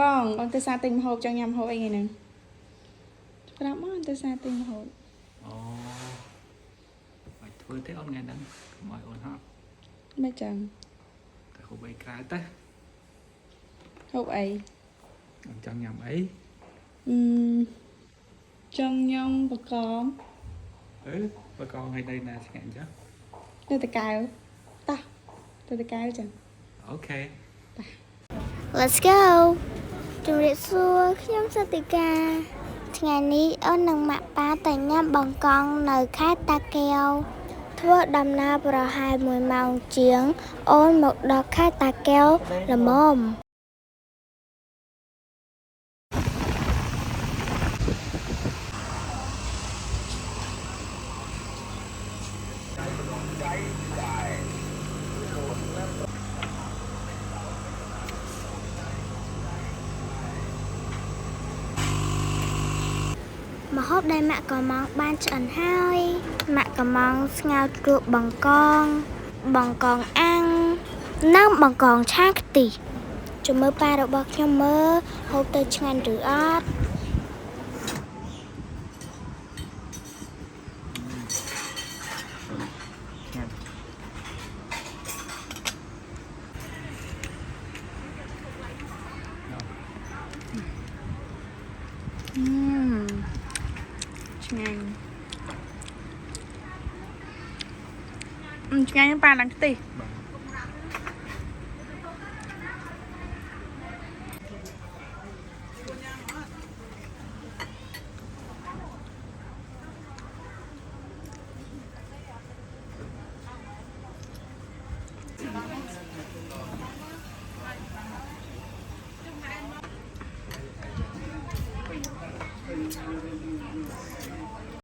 con tới xa tinh hộp cho nhầm hộp anh này nè. Cái đó tới xa tinh hộp. Ồ. Mày thôi thế ông nghe đắng. Mời ôn họ. Mấy chồng. Tại hộp ấy cái ta. Hộp ấy. Ông chẳng nhầm ấy. Trong nhông bà con. Bà con hay đây nè sẽ ngạn chứ. Tôi ta cài ta. Tôi ta cài chẳng. Ok. Let's go ជំរាបសួរខ្ញុំសតិកាថ្ងៃនេះអូននឹងម៉ាក់ប៉ាទៅញ៉ាំបង្កងនៅខេត្តតាកែវធ្វើដំណើរប្រហែល1ម៉ោងជាងអូនមកដល់ខេត្តតាកែវល្មមម្ហូបដែលម៉ាក់កំងបានឆ្អិនហើយម៉ាក់កំងស្ងោរជ្រក់បង្កងអាំងនិងបង្កងឆាខ្ទិះជួយមើលប៉ារបស់ខ្ញុំមើលហូបទៅឆ្ងាញ់ឬអត់ឆ្ងាញ់ឆ្ងាញ់ប៉ាឡើងខ្ទិះ